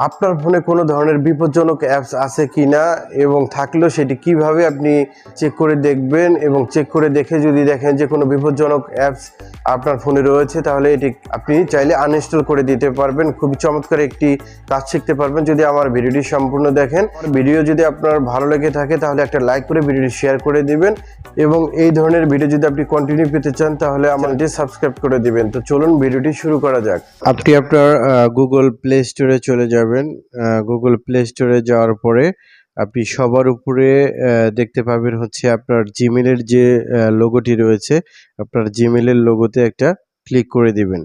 আপনার ফোনে কোনো ধরনের বিপজ্জনক অ্যাপস আছে কিনা এবং থাকলেও সেটি কিভাবে আপনি চেক করে দেখবেন, এবং চেক করে দেখে যদি দেখেন যে কোনো বিপজ্জনক অ্যাপস আপনার ফোনে রয়েছে তাহলে এটি আপনি চাইলে আনইনস্টল করে দিতে পারবেন। খুবই চমৎকার একটি কাজ শিখতে পারবেন যদি আমার ভিডিওটি সম্পূর্ণ দেখেন। ভিডিও যদি আপনার ভালো লেগে থাকে তাহলে একটা লাইক করে ভিডিওটি শেয়ার করে দিবেন, এবং এই ধরনের ভিডিও যদি আপনি কন্টিনিউ পেতে চান তাহলে আমাদের সাবস্ক্রাইব করে দিবেন। তো চলুন ভিডিওটি শুরু করা যাক। আপনি আপনার গুগল প্লে স্টোরে চলে যাবেন। গুগল প্লে স্টোরে যাওয়ার পরে আপনি সবার উপরে দেখতে পাবেন হচ্ছে আপনার জিমেলের যে লোগোটি রয়েছে, আপনার জিমেলের লোগোতে একটা ক্লিক করে দিবেন।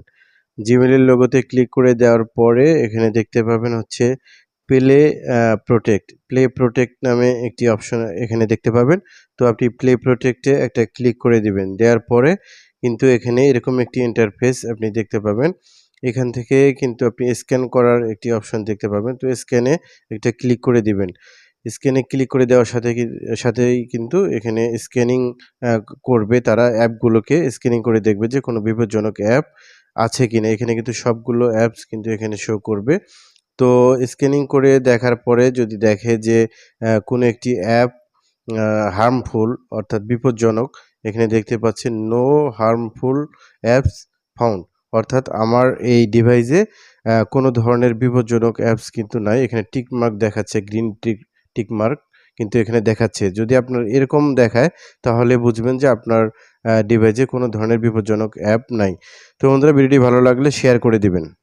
জিমেলের লোগোতে ক্লিক করে দেওয়ার পরে এখানে দেখতে পাবেন হচ্ছে প্লে প্রোটেক্ট নামে একটি অপশন এখানে দেখতে পাবেন। তো আপনি প্লে প্রোটেক্টে একটা ক্লিক করে দিবেন। দেওয়ার পরে কিন্তু এখানে এরকম একটি ইন্টারফেস আপনি দেখতে পাবেন। এখান থেকে কিন্তু আপনি স্ক্যান করার একটি অপশন দেখতে পাবেন। তো স্ক্যানে একটা ক্লিক করে দিবেন। স্ক্যানে ক্লিক করে দেওয়ার সাথেই কিন্তু এখানে স্ক্যানিং করবে, তারা অ্যাপগুলোকে স্ক্যানিং করে দেখবে যে কোনো বিপজ্জনক অ্যাপ আছে কিনা। এখানে কিন্তু সবগুলো অ্যাপস কিন্তু এখানে শো করবে। তো স্ক্যানিং করে দেখার পরে যদি দেখে যে কোনো একটি অ্যাপ হার্মফুল অর্থাৎ বিপজ্জনক, এখানে দেখতে পাচ্ছেন নো হার্মফুল অ্যাপস ফাউন্ড, অর্থাৎ আমার এই ডিভাইসে কোনো ধরনের বিপজ্জনক অ্যাপস কিন্তু নাই। এখানে টিক মার্ক দেখাচ্ছে, গ্রিন টিক মার্ক কিন্তু এখানে দেখাচ্ছে। যদি আপনার এরকম দেখায় তাহলে বুঝবেন যে আপনার ডিভাইসে কোনো ধরনের বিপজ্জনক অ্যাপ নাই। তো বন্ধুরা, ভিডিওটি ভালো লাগলে শেয়ার করে দিবেন।